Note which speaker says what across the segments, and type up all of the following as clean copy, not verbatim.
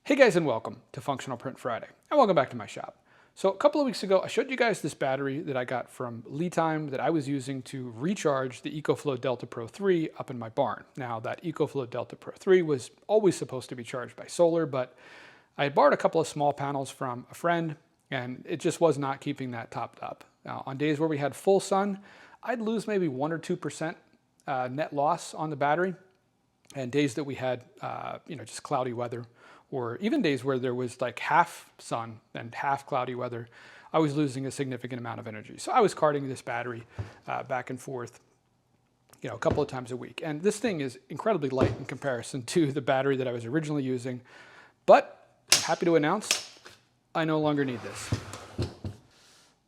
Speaker 1: Hey guys, and welcome to Functional Print Friday, and welcome back to my shop. So a couple of weeks ago, I showed you guys this battery that I got from Lead Time that I was using to recharge the EcoFlow Delta Pro 3 up in my barn. Now that EcoFlow Delta Pro 3 was always supposed to be charged by solar, but I had borrowed a couple of small panels from a friend and it just was not keeping that topped up. Now, on days where we had full sun, I'd lose maybe 1 or 2% net loss on the battery, and days that we had just cloudy weather, or even days where there was like half sun and half cloudy weather, I was losing a significant amount of energy. So I was carting this battery back and forth, a couple of times a week. And this thing is incredibly light in comparison to the battery that I was originally using. But I'm happy to announce I no longer need this.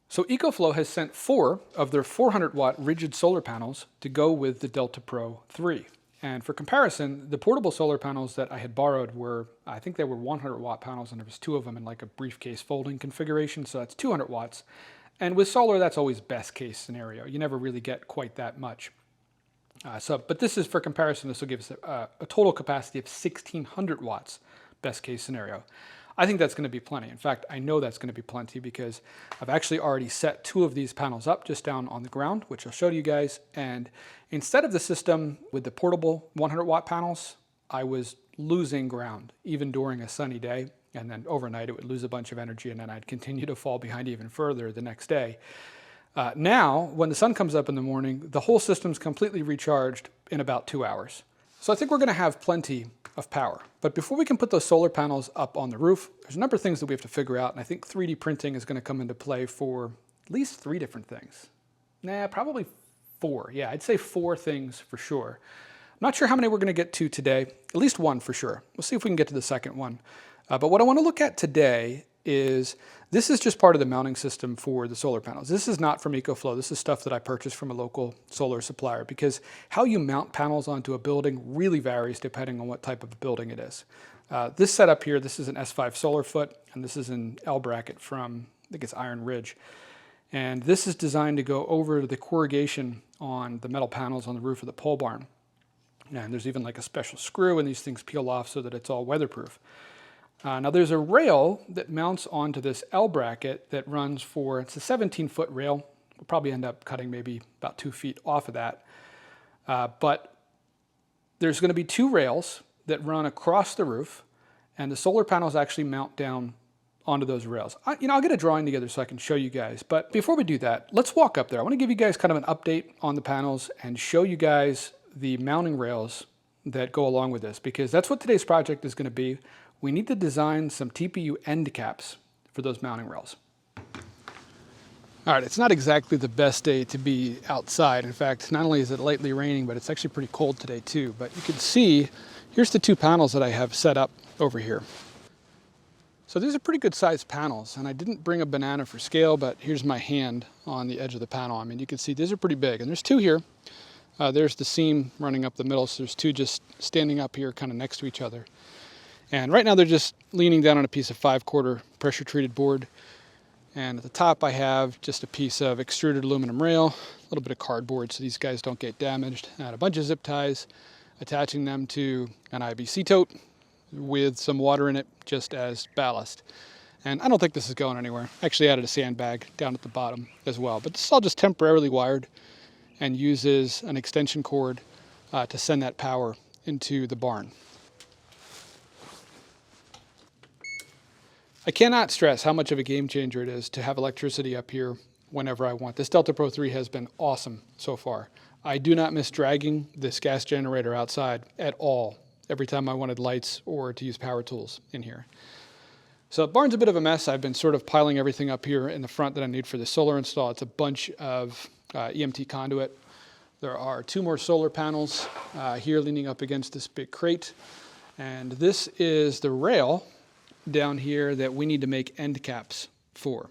Speaker 1: So EcoFlow has sent 4 of their 400 watt rigid solar panels to go with the Delta Pro 3. And for comparison, the portable solar panels that I had borrowed were, I think they were 100 watt panels, and there was 2 of them in like a briefcase folding configuration, so that's 200 watts. And with solar, that's always best case scenario. You never really get quite that much. But this is for comparison, this will give us a total capacity of 1600 watts, best case scenario. I think that's going to be plenty. In fact, I know that's going to be plenty because I've actually already set 2 of these panels up just down on the ground, which I'll show you guys. And instead of the system with the portable 100 watt panels, I was losing ground even during a sunny day. And then overnight it would lose a bunch of energy, and then I'd continue to fall behind even further the next day. Now, when the sun comes up in the morning, the whole system's completely recharged in about 2 hours. So I think we're going to have plenty of power. But before we can put those solar panels up on the roof, there's a number of things that we have to figure out, and I think 3D printing is going to come into play for at least 3 different things. Nah, probably 4. Yeah, I'd say 4 things for sure. I'm not sure how many we're going to get to today. At least 1 for sure. We'll see if we can get to the second one. But what I want to look at today is, this is just part of the mounting system for the solar panels. This is not from EcoFlow. This is stuff that I purchased from a local solar supplier, because how you mount panels onto a building really varies depending on what type of building it is. This setup here, this is an S5 solar foot, and this is an L bracket from, I think it's Iron Ridge. And this is designed to go over the corrugation on the metal panels on the roof of the pole barn. And there's even like a special screw, and these things peel off so that it's all weatherproof. Now there's a rail that mounts onto this L bracket that runs for, it's a 17-foot rail. We'll probably end up cutting maybe about 2 feet off of that. But there's going to be 2 rails that run across the roof, and the solar panels actually mount down onto those rails. I'll get a drawing together so I can show you guys. But before we do that, let's walk up there. I want to give you guys kind of an update on the panels and show you guys the mounting rails that go along with this, because that's what today's project is going to be. We need to design some TPU end caps for those mounting rails. All right, it's not exactly the best day to be outside. In fact, not only is it lightly raining, but it's actually pretty cold today too. But you can see, here's the 2 panels that I have set up over here. So these are pretty good sized panels, and I didn't bring a banana for scale, but here's my hand on the edge of the panel. I mean, you can see these are pretty big, and there's 2 here. There's the seam running up the middle, so there's 2 just standing up here kind of next to each other. And right now they're just leaning down on a piece of 5/4 pressure treated board. And at the top I have just a piece of extruded aluminum rail, a little bit of cardboard so these guys don't get damaged, and a bunch of zip ties attaching them to an IBC tote with some water in it just as ballast. And I don't think this is going anywhere. I actually added a sandbag down at the bottom as well. But this is all just temporarily wired and uses an extension cord to send that power into the barn. I cannot stress how much of a game changer it is to have electricity up here whenever I want. This Delta Pro 3 has been awesome so far. I do not miss dragging this gas generator outside at all every time I wanted lights or to use power tools in here. So the barn's a bit of a mess. I've been sort of piling everything up here in the front that I need for the solar install. It's a bunch of EMT conduit. There are 2 more solar panels here leaning up against this big crate. And this is the rail down here that we need to make end caps for.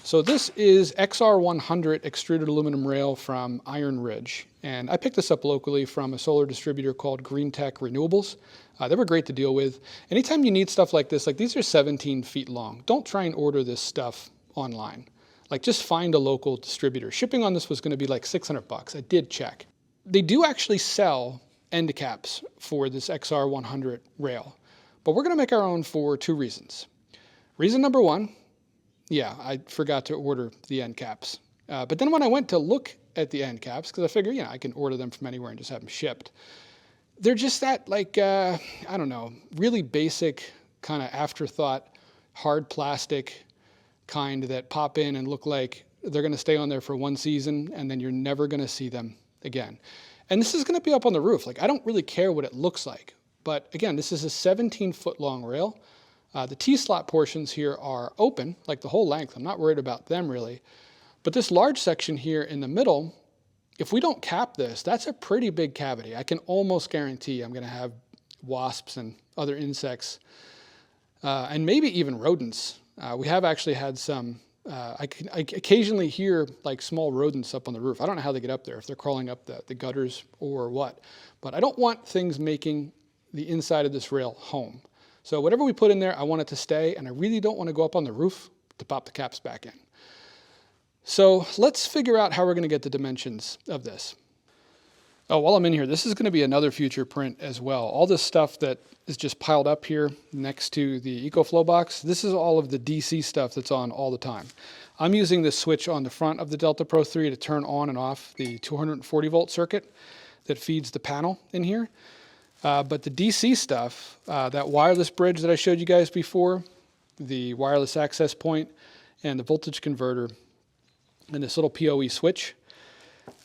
Speaker 1: So this is XR100 extruded aluminum rail from Iron Ridge. And I picked this up locally from a solar distributor called Greentech Renewables. They were great to deal with. Anytime you need stuff like this, like these are 17 feet long. Don't try and order this stuff online. Like, just find a local distributor. Shipping on this was going to be like 600 bucks. I did check. They do actually sell end caps for this XR100 rail. But we're going to make our own for two reasons. Reason number one, yeah, I forgot to order the end caps. But then when I went to look at the end caps, because I figure, I can order them from anywhere and just have them shipped. They're just that, like, I don't know, really basic kind of afterthought, hard plastic kind that pop in and look like they're going to stay on there for one season and then you're never going to see them again. And this is going to be up on the roof. Like, I don't really care what it looks like. But again, this is a 17-foot long rail. The T-slot portions here are open, like the whole length. I'm not worried about them really. But this large section here in the middle, if we don't cap this, that's a pretty big cavity. I can almost guarantee I'm going to have wasps and other insects, and maybe even rodents. We have actually had some, I occasionally hear like small rodents up on the roof. I don't know how they get up there, if they're crawling up the gutters or what. But I don't want things making the inside of this rail home. So whatever we put in there, I want it to stay, and I really don't want to go up on the roof to pop the caps back in. So let's figure out how we're going to get the dimensions of this. Oh, while I'm in here, this is going to be another future print as well. All this stuff that is just piled up here next to the EcoFlow box, this is all of the DC stuff that's on all the time. I'm using this switch on the front of the Delta Pro 3 to turn on and off the 240 volt circuit that feeds the panel in here. But the DC stuff, that wireless bridge that I showed you guys before, the wireless access point, and the voltage converter, and this little PoE switch,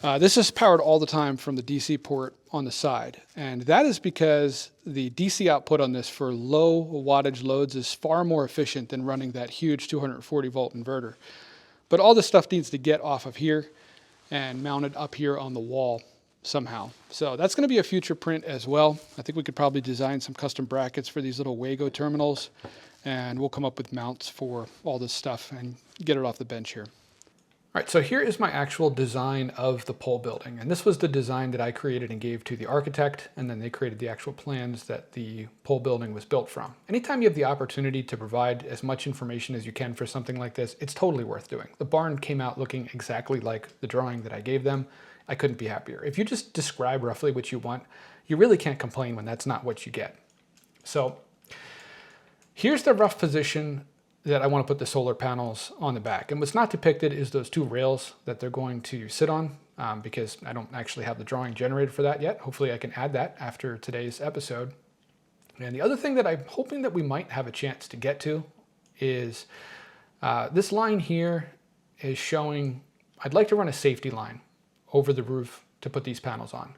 Speaker 1: this is powered all the time from the DC port on the side. And that is because the DC output on this for low wattage loads is far more efficient than running that huge 240 volt inverter. But all this stuff needs to get off of here and mounted up here on the wall somehow. So that's going to be a future print as well. I think we could probably design some custom brackets for these little Wago terminals, and we'll come up with mounts for all this stuff and get it off the bench here. All right, so here is my actual design of the pole building. And this was the design that I created and gave to the architect, and then they created the actual plans that the pole building was built from. Anytime you have the opportunity to provide as much information as you can for something like this, it's totally worth doing. The barn came out looking exactly like the drawing that I gave them. I couldn't be happier. If you just describe roughly what you want, you really can't complain when that's not what you get. So here's the rough position that I want to put the solar panels on the back. And what's not depicted is those two rails that they're going to sit on, because I don't actually have the drawing generated for that yet. Hopefully I can add that after today's episode. And the other thing that I'm hoping that we might have a chance to get to is this line here is showing, I'd like to run a safety line over the roof to put these panels on.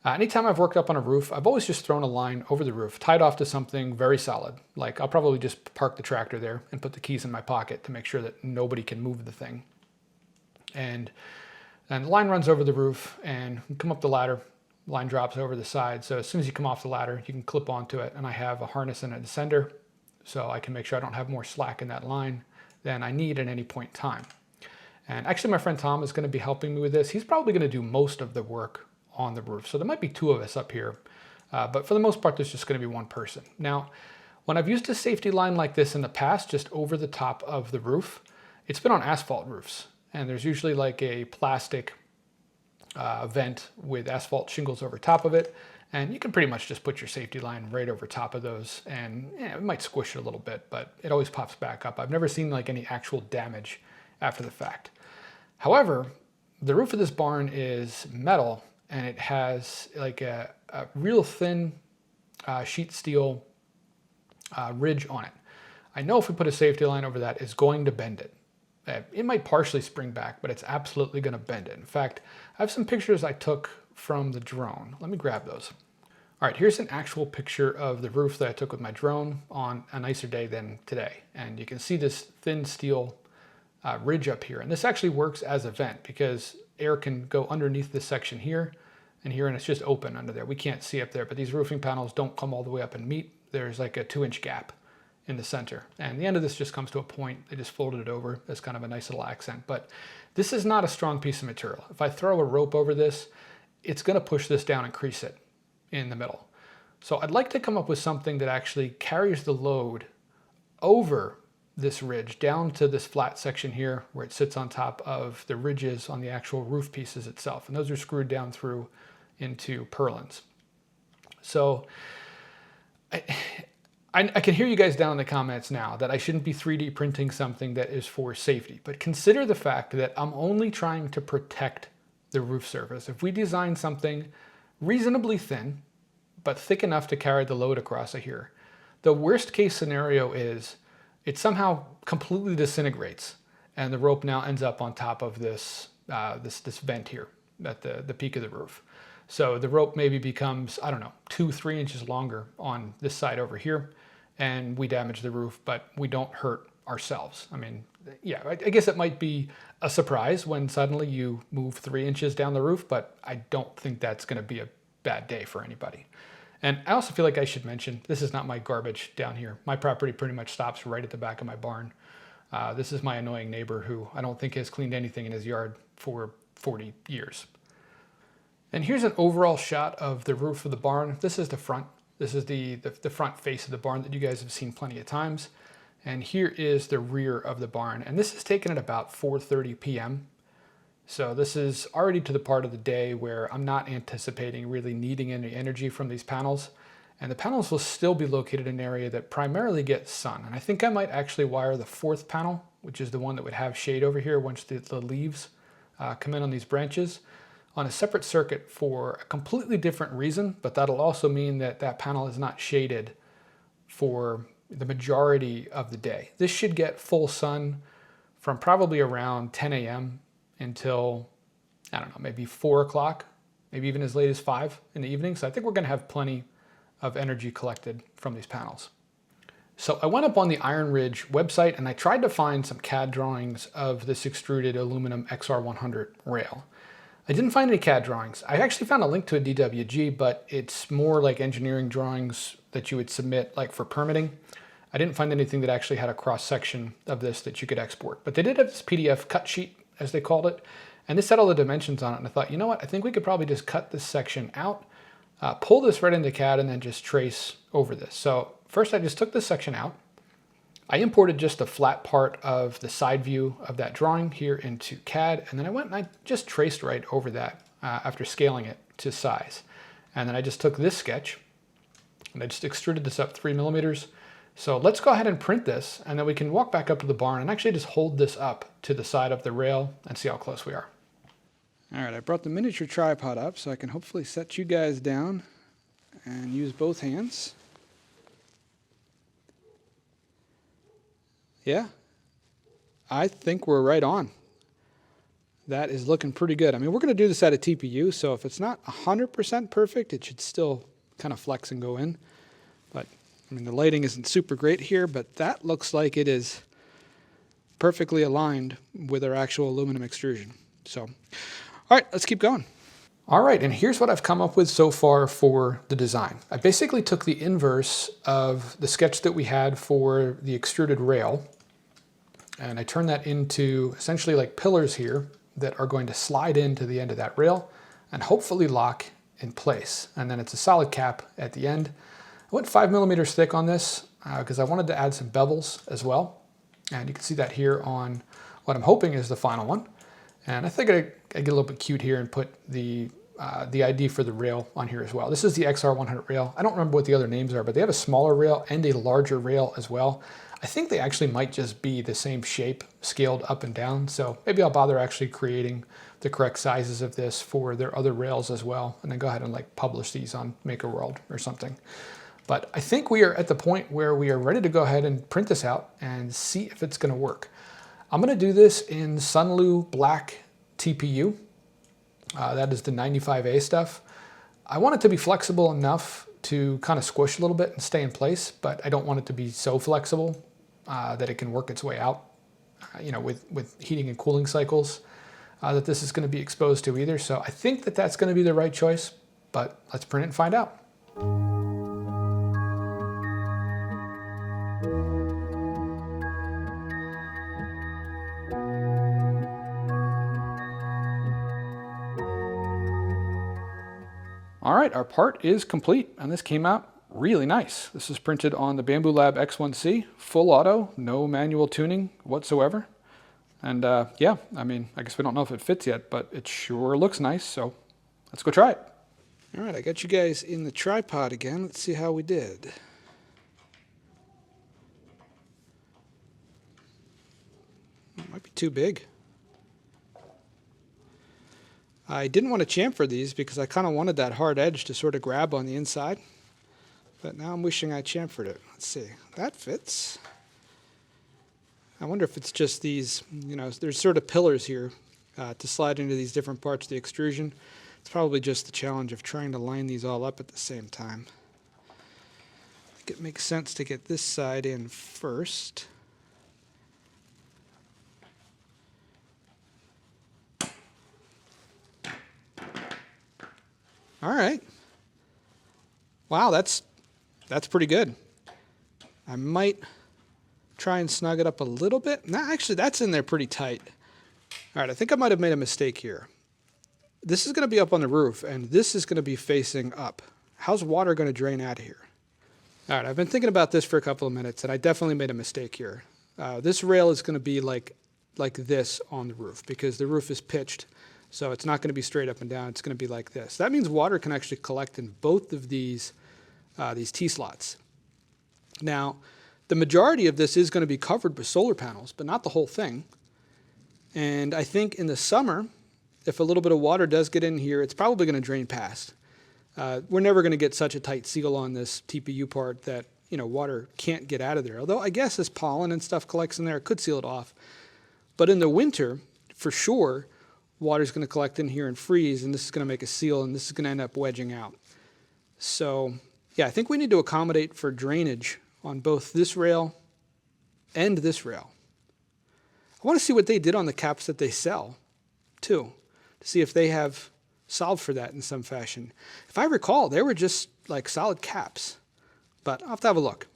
Speaker 1: Anytime I've worked up on a roof, I've always just thrown a line over the roof, tied off to something very solid. Like I'll probably just park the tractor there and put the keys in my pocket to make sure that nobody can move the thing. And the line runs over the roof and you come up the ladder, line drops over the side. So as soon as you come off the ladder, you can clip onto it. And I have a harness and a descender, so I can make sure I don't have more slack in that line than I need at any point in time. And actually my friend Tom is going to be helping me with this. He's probably going to do most of the work on the roof. So there might be two of us up here, but for the most part, there's just going to be one person. Now, when I've used a safety line like this in the past, just over the top of the roof, it's been on asphalt roofs. And there's usually like a plastic vent with asphalt shingles over top of it. And you can pretty much just put your safety line right over top of those, and it might squish it a little bit, but it always pops back up. I've never seen like any actual damage after the fact. However, the roof of this barn is metal, and it has like a real thin sheet steel ridge on it. I know if we put a safety line over that, it's going to bend it. It might partially spring back, but it's absolutely going to bend it. In fact, I have some pictures I took from the drone. Let me grab those. All right, here's an actual picture of the roof that I took with my drone on a nicer day than today. And you can see this thin steel ridge up here. And this actually works as a vent because air can go underneath this section here and here, and it's just open under there. We can't see up there, but these roofing panels don't come all the way up and meet. There's like a 2-inch gap in the center. And the end of this just comes to a point. They just folded it over as kind of a nice little accent. But this is not a strong piece of material. If I throw a rope over this, it's going to push this down and crease it in the middle. So I'd like to come up with something that actually carries the load over this ridge down to this flat section here where it sits on top of the ridges on the actual roof pieces itself. And those are screwed down through into purlins. So I can hear you guys down in the comments now that I shouldn't be 3D printing something that is for safety, but consider the fact that I'm only trying to protect the roof surface. If we design something reasonably thin, but thick enough to carry the load across here, the worst case scenario is it somehow completely disintegrates and the rope now ends up on top of this, this vent here at the peak of the roof. So the rope maybe becomes, I don't know, 2-3 inches longer on this side over here, and we damage the roof, but we don't hurt ourselves. I mean, yeah, I guess it might be a surprise when suddenly you move 3 inches down the roof, but I don't think that's going to be a bad day for anybody. And I also feel like I should mention, this is not my garbage down here. My property pretty much stops right at the back of my barn. This is my annoying neighbor who I don't think has cleaned anything in his yard for 40 years. And here's an overall shot of the roof of the barn. This is the front. This is the front face of the barn that you guys have seen plenty of times. And here is the rear of the barn. And this is taken at about 4:30 p.m. So this is already to the part of the day where I'm not anticipating really needing any energy from these panels. And the panels will still be located in an area that primarily gets sun. And I think I might actually wire the 4th panel, which is the one that would have shade over here once the leaves come in on these branches, on a separate circuit for a completely different reason, but that'll also mean that that panel is not shaded for the majority of the day. This should get full sun from probably around 10 a.m. until, I don't know, maybe 4 o'clock, maybe even as late as 5 in the evening. So I think we're gonna have plenty of energy collected from these panels. So I went up on the Iron Ridge website and I tried to find some CAD drawings of this extruded aluminum XR100 rail. I didn't find any CAD drawings. I actually found a link to a DWG, but it's more like engineering drawings that you would submit like for permitting. I didn't find anything that actually had a cross section of this that you could export, but they did have this PDF cut sheet, as they called it, and this had all the dimensions on it, and I thought, you know what, I think we could probably just cut this section out, pull this right into CAD, and then just trace over this. So first I just took this section out. I imported just the flat part of the side view of that drawing here into CAD, and then I went and I just traced right over that after scaling it to size. And then I just took this sketch and I just extruded this up 3 millimeters. So let's go ahead and print this, and then we can walk back up to the barn and actually just hold this up to the side of the rail and see how close we are. All right, I brought the miniature tripod up so I can hopefully set you guys down and use both hands. Yeah, I think we're right on. That is looking pretty good. I mean, we're going to do this at a TPU, so if it's not 100% perfect, it should still kind of flex and go in. But, I mean, the lighting isn't super great here, but that looks like it is perfectly aligned with our actual aluminum extrusion. So, all right, let's keep going. All right, and here's what I've come up with so far for the design. I basically took the inverse of the sketch that we had for the extruded rail, and I turned that into essentially like pillars here that are going to slide into the end of that rail and hopefully lock in place. And then it's a solid cap at the end. I went 5 millimeters thick on this because I wanted to add some bevels as well. And you can see that here on what I'm hoping is the final one. And I think I get a little bit cute here and put the ID for the rail on here as well. This is the XR100 rail. I don't remember what the other names are, but they have a smaller rail and a larger rail as well. I think they actually might just be the same shape scaled up and down. So maybe I'll bother actually creating the correct sizes of this for their other rails as well, and then go ahead and like publish these on MakerWorld or something. But I think we are at the point where we are ready to go ahead and print this out and see if it's gonna work. I'm gonna do this in SUNLU black TPU. That is the 95A stuff. I want it to be flexible enough to kind of squish a little bit and stay in place, but I don't want it to be so flexible that it can work its way out, you know, with heating and cooling cycles that this is going to be exposed to either. So I think that that's going to be the right choice, but let's print it and find out. All right, our part is complete, and this came out really nice. This is printed on the Bamboo Lab X1C, full auto, no manual tuning whatsoever. And yeah, I mean, I guess we don't know if it fits yet, but it sure looks nice, so let's go try it. All right, I got you guys in the tripod again. Let's see how we did. It might be too big. I didn't want to chamfer these because I kind of wanted that hard edge to sort of grab on the inside. But now I'm wishing I chamfered it. Let's see. That fits. I wonder if it's just these, you know, there's sort of pillars here to slide into these different parts of the extrusion. It's probably just the challenge of trying to line these all up at the same time. I think it makes sense to get this side in first. All right. Wow, that's pretty good. I might try and snug it up a little bit. No, actually, that's in there pretty tight. All right, I think I might have made a mistake here. This is going to be up on the roof, and this is going to be facing up. How's water going to drain out of here? All right, I've been thinking about this for a couple of minutes, and I definitely made a mistake here. This rail is going to be like this on the roof because the roof is pitched, so it's not going to be straight up and down. It's going to be like this. That means water can actually collect in both of these T-slots. Now, the majority of this is going to be covered with solar panels, but not the whole thing. And I think in the summer, if a little bit of water does get in here, it's probably going to drain past. We're never going to get such a tight seal on this TPU part that, you know, water can't get out of there. Although I guess as pollen and stuff collects in there, it could seal it off. But in the winter, for sure, water's going to collect in here and freeze, and this is going to make a seal, and this is going to end up wedging out. So, yeah, I think we need to accommodate for drainage on both this rail and this rail. I want to see what they did on the caps that they sell, too, to see if they have solved for that in some fashion. If I recall, they were just like solid caps, but I'll have to have a look.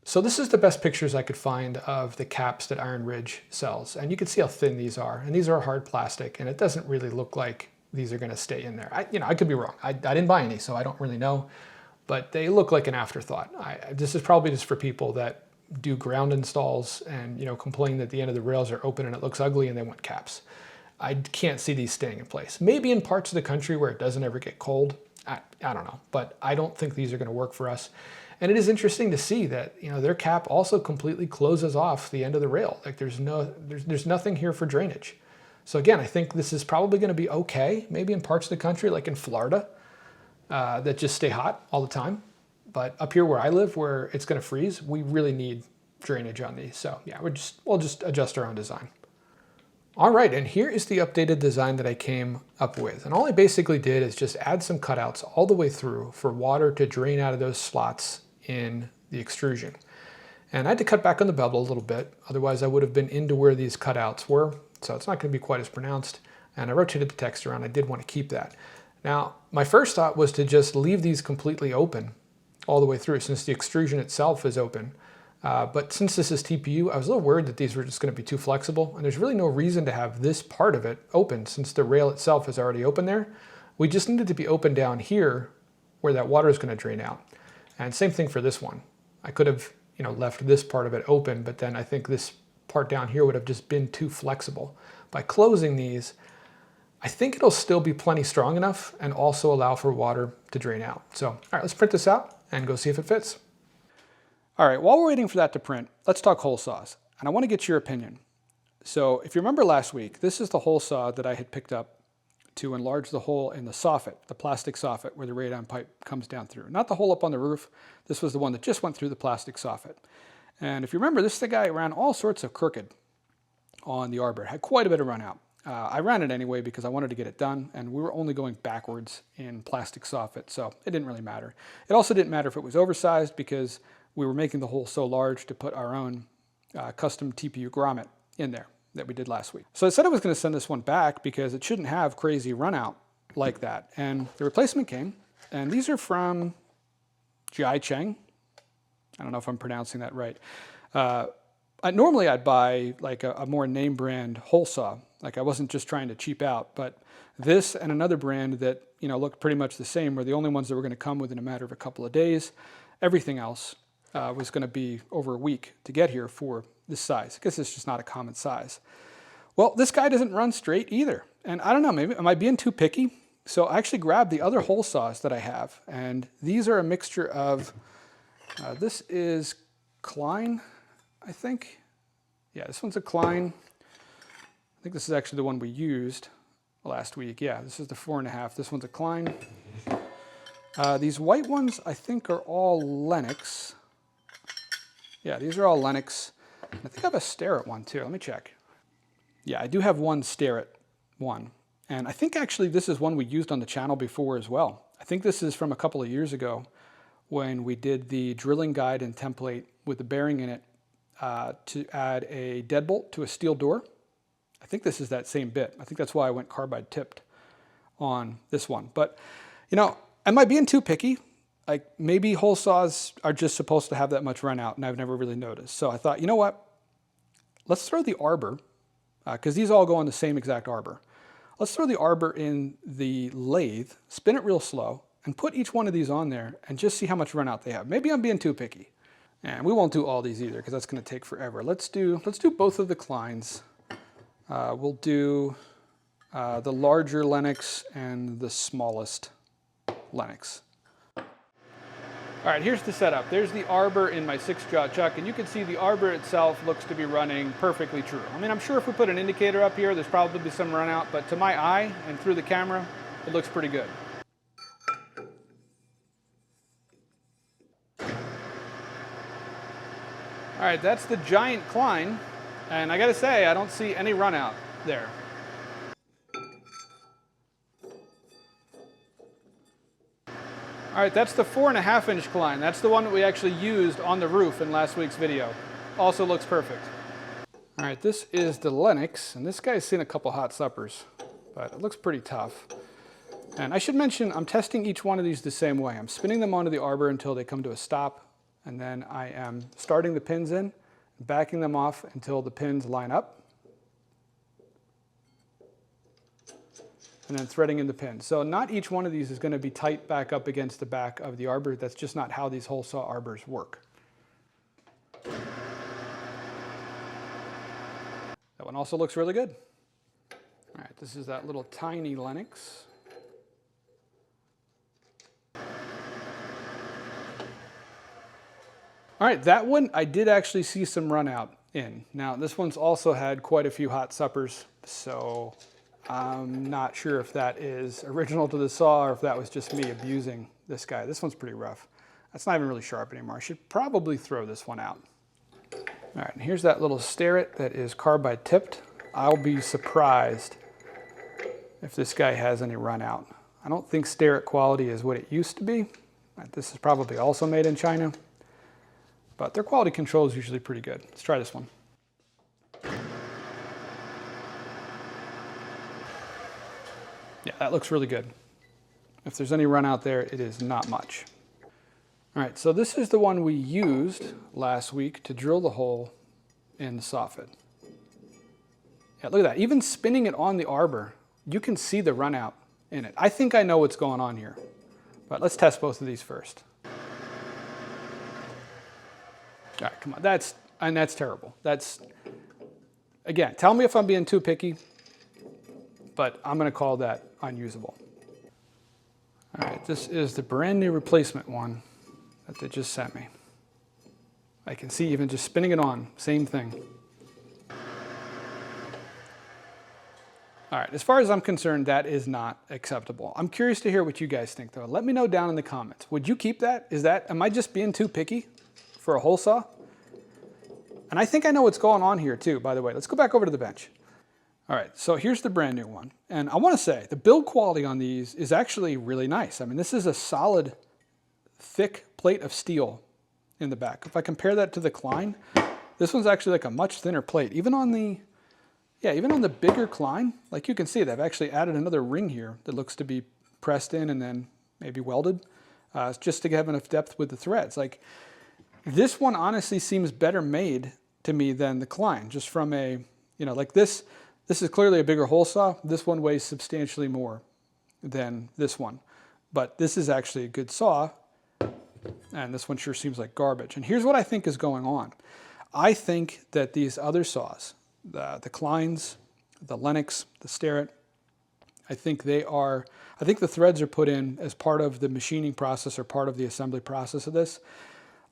Speaker 1: So this is the best pictures I could find of the caps that Iron Ridge sells, and you can see how thin these are, and these are hard plastic, and it doesn't really look like these are going to stay in there. I could be wrong. I didn't buy any, so I don't really know, but they look like an afterthought. This is probably just for people that do ground installs and, you know, complain that the end of the rails are open and it looks ugly and they want caps. I can't see these staying in place. Maybe in parts of the country where it doesn't ever get cold. I don't know, but I don't think these are going to work for us. And it is interesting to see that, you know, their cap also completely closes off the end of the rail. Like there's nothing here for drainage. So again, I think this is probably going to be okay, maybe in parts of the country, like in Florida, that just stay hot all the time. But up here where I live, where it's going to freeze, we really need drainage on these. So yeah, we'll just adjust our own design. All right, and here is the updated design that I came up with. And all I basically did is just add some cutouts all the way through for water to drain out of those slots in the extrusion. And I had to cut back on the bevel a little bit, otherwise I would have been into where these cutouts were, so it's not going to be quite as pronounced. And I rotated the text around. I did want to keep that. Now, my first thought was to just leave these completely open all the way through, since the extrusion itself is open. But since this is TPU, I was a little worried that these were just going to be too flexible, and there's really no reason to have this part of it open since the rail itself is already open there. We just needed to be open down here where that water is going to drain out. And same thing for this one. I could have, you know, left this part of it open, but then I think this part down here would have just been too flexible. By closing these, I think it'll still be plenty strong enough and also allow for water to drain out. So, all right, let's print this out and go see if it fits. All right, while we're waiting for that to print, let's talk hole saws. And I want to get your opinion. So if you remember last week, this is the hole saw that I had picked up to enlarge the hole in the soffit, the plastic soffit where the radon pipe comes down through. Not the hole up on the roof. This was the one that just went through the plastic soffit. And if you remember, this guy ran all sorts of crooked on the arbor. It had quite a bit of run out. I ran it anyway because I wanted to get it done, and we were only going backwards in plastic soffit, so it didn't really matter. It also didn't matter if it was oversized because we were making the hole so large to put our own custom TPU grommet in there that we did last week. So I said I was going to send this one back because it shouldn't have crazy run out like that. And the replacement came, and these are from Jiaicheng. I don't know if I'm pronouncing that right. Normally I'd buy like a more name brand hole saw. Like I wasn't just trying to cheap out, but this and another brand that, you know, looked pretty much the same were the only ones that were going to come within a matter of a couple of days. Everything else was going to be over a week to get here for this size. I guess it's just not a common size. Well, this guy doesn't run straight either. And I don't know, maybe am I being too picky? So I actually grabbed the other hole saws that I have, and these are a mixture of, this is Klein, I think. Yeah, this one's a Klein. think this is actually the one we used last week. Yeah, this is the 4.5. This one's a Klein. These white ones, I think, are all Lennox. Yeah, these are all Lennox. I think I have a Starrett one too. Let me check. Yeah, I do have one Starrett one. And I think actually this is one we used on the channel before as well. I think this is from a couple of years ago when we did the drilling guide and template with the bearing in it to add a deadbolt to a steel door. I think this is that same bit. I think that's why I went carbide tipped on this one. But, you know, am I being too picky? Like, maybe hole saws are just supposed to have that much run out, and I've never really noticed. So I thought, you know what? Let's throw the arbor, because these all go on the same exact arbor. Let's throw the arbor in the lathe, spin it real slow, and put each one of these on there and just see how much run out they have. Maybe I'm being too picky. And we won't do all these either, because that's going to take forever. Let's do both of the Kleins. We'll do the larger Lennox and the smallest Lennox. All right, here's the setup. There's the arbor in my 6-jaw chuck, and you can see the arbor itself looks to be running perfectly true. I mean, I'm sure if we put an indicator up here, there's probably some run out, but to my eye and through the camera, it looks pretty good. All right, that's the giant Klein, and I gotta say, I don't see any run out there. All right, that's the 4.5-inch Klein. That's the one that we actually used on the roof in last week's video. Also looks perfect. All right, this is the Lennox, and this guy's seen a couple hot suppers, but it looks pretty tough. And I should mention, I'm testing each one of these the same way. I'm spinning them onto the arbor until they come to a stop, and then I am starting the pins in, backing them off until the pins line up, and then threading in the pin. So not each one of these is going to be tight back up against the back of the arbor. That's just not how these hole saw arbors work. That one also looks really good. All right, this is that little tiny Lennox. All right, that one I did actually see some run out in. Now this one's also had quite a few hot suppers, so I'm not sure if that is original to the saw or if that was just me abusing this guy. This one's pretty rough. That's not even really sharp anymore. I should probably throw this one out. All right, and here's that little Starrett that is carbide tipped. I'll be surprised if this guy has any run out. I don't think Starrett quality is what it used to be. This is probably also made in China, but their quality control is usually pretty good. Let's try this one. Yeah, that looks really good. If there's any run out there, it is not much. All right, so this is the one we used last week to drill the hole in the soffit. Yeah, look at that. Even spinning it on the arbor, you can see the run out in it. I think I know what's going on here, but let's test both of these first. All right, come on, that's terrible. Again, tell me if I'm being too picky, but I'm gonna call that unusable. All right, this is the brand new replacement one that they just sent me. I can see even just spinning it on, same thing. All right, as far as I'm concerned, that is not acceptable. I'm curious to hear what you guys think though. Let me know down in the comments. Would you keep that? Am I just being too picky for a hole saw? And I think I know what's going on here too, by the way. Let's go back over to the bench. All right, so here's the brand new one. And I wanna say, the build quality on these is actually really nice. I mean, this is a solid, thick plate of steel in the back. If I compare that to the Klein, this one's actually like a much thinner plate. Even on the bigger Klein, like you can see, they've actually added another ring here that looks to be pressed in and then maybe welded, just to have enough depth with the threads. Like, this one honestly seems better made to me than the Klein, just from a, like this is clearly a bigger hole saw. This one weighs substantially more than this one, but this is actually a good saw, and this one sure seems like garbage. And here's what I think is going on. I think that these other saws, the Kleins, the Lennox, the Starrett, I think the threads are put in as part of the machining process or part of the assembly process of this.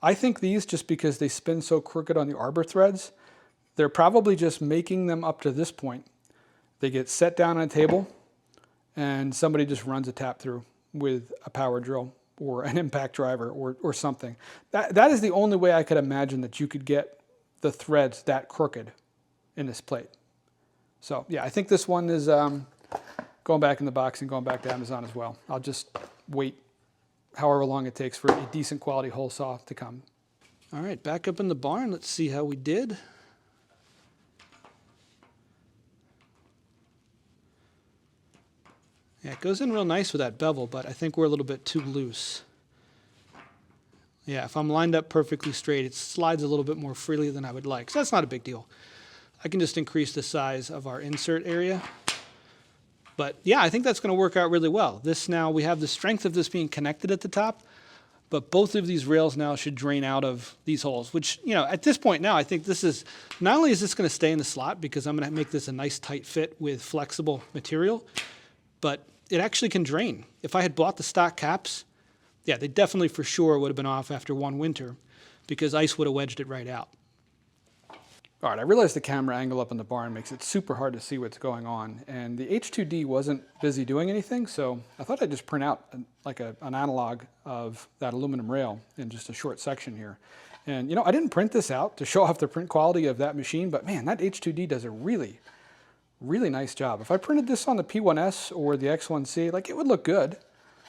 Speaker 1: I think these, just because they spin so crooked on the arbor threads, they're probably just making them up to this point They get set down on a table and somebody just runs a tap through with a power drill or an impact driver or something. That is the only way I could imagine that you could get the threads that crooked in this plate. So yeah, I think this one is going back in the box and going back to Amazon as well. I'll just wait however long it takes for a decent quality hole saw to come. All right, back up in the barn. Let's see how we did. Yeah, it goes in real nice with that bevel, but I think we're a little bit too loose. Yeah, if I'm lined up perfectly straight, it slides a little bit more freely than I would like. So that's not a big deal. I can just increase the size of our insert area. But yeah, I think that's going to work out really well. This now, we have the strength of this being connected at the top, but both of these rails now should drain out of these holes, which, you know, at this point now, I think this is, not only is this going to stay in the slot because I'm going to make this a nice tight fit with flexible material, but it actually can drain. If I had bought the stock caps, yeah, they definitely for sure would have been off after one winter because ice would have wedged it right out. All right, I realize the camera angle up in the barn makes it super hard to see what's going on, and the H2D wasn't busy doing anything, so I thought I'd just print out an analog of that aluminum rail in just a short section here. And you know, I didn't print this out to show off the print quality of that machine, but man, that H2D does a really nice job. If I printed this on the P1S or the X1C, like, it would look good.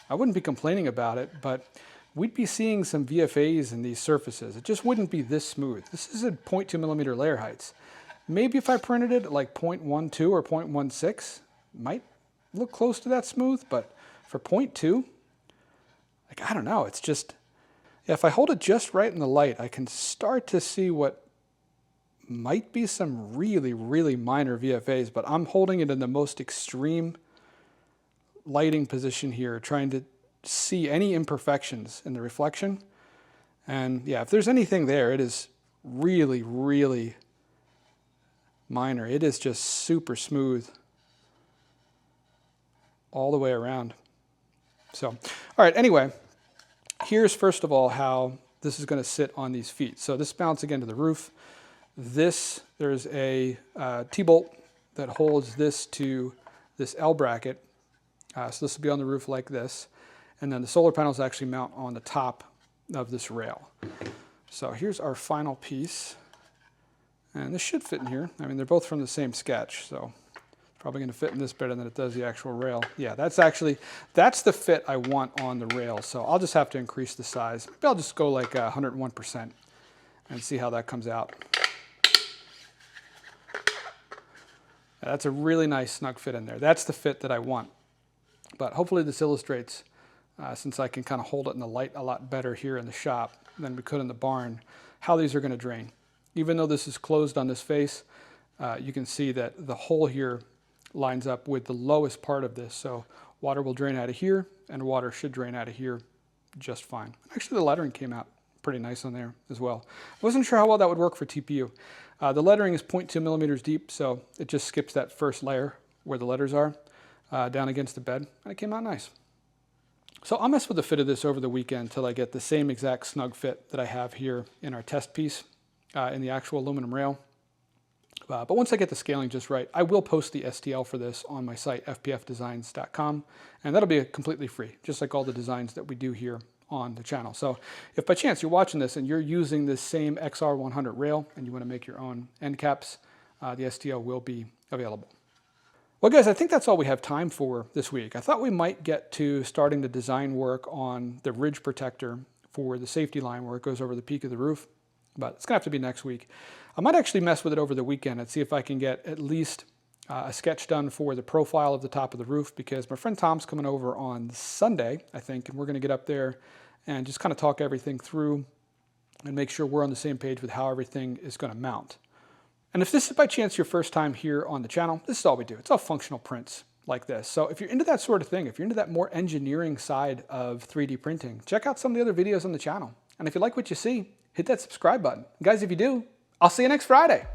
Speaker 1: I wouldn't be complaining about it, but we'd be seeing some VFAs in these surfaces. It just wouldn't be this smooth. This is at 0.2 millimeter layer heights. Maybe if I printed it at like 0.12 or 0.16, might look close to that smooth, but for 0.2, like, I don't know, it's just, yeah, if I hold it just right in the light, I can start to see what might be some really minor VFAs, but I'm holding it in the most extreme lighting position here, trying to see any imperfections in the reflection. And yeah, if there's anything there, it is really minor. It is just super smooth all the way around. So, all right, anyway, here's first of all how this is going to sit on these feet. So this mounts again to the roof. There's a T-bolt that holds this to this L bracket. So this will be on the roof like this. And then the solar panels actually mount on the top of this rail. So here's our final piece. And this should fit in here. I mean, they're both from the same sketch, so it's probably going to fit in this better than it does the actual rail. Yeah, that's the fit I want on the rail. So I'll just have to increase the size. Maybe I'll just go like 101% and see how that comes out. Yeah, that's a really nice snug fit in there. That's the fit that I want. But hopefully this illustrates, since I can kind of hold it in the light a lot better here in the shop than we could in the barn, how these are going to drain. Even though this is closed on this face, you can see that the hole here lines up with the lowest part of this. So water will drain out of here, and water should drain out of here just fine. Actually, the lettering came out pretty nice on there as well. I wasn't sure how well that would work for TPU. The lettering is 0.2 millimeters deep, so it just skips that first layer where the letters are down against the bed, and it came out nice. So I'll mess with the fit of this over the weekend until I get the same exact snug fit that I have here in our test piece in the actual aluminum rail. But once I get the scaling just right, I will post the STL for this on my site, fpfdesigns.com, and that'll be completely free, just like all the designs that we do here on the channel. So if by chance you're watching this and you're using this same XR100 rail and you want to make your own end caps, the STL will be available. Well guys, I think that's all we have time for this week. I thought we might get to starting the design work on the ridge protector for the safety line where it goes over the peak of the roof, but it's gonna have to be next week. I might actually mess with it over the weekend and see if I can get at least a sketch done for the profile of the top of the roof, because my friend Tom's coming over on Sunday, I think, and we're gonna get up there and just kind of talk everything through and make sure we're on the same page with how everything is gonna mount. And if this is by chance your first time here on the channel, this is all we do. It's all functional prints like this. So if you're into that sort of thing, if you're into that more engineering side of 3D printing, check out some of the other videos on the channel. And if you like what you see, hit that subscribe button. Guys, if you do, I'll see you next Friday.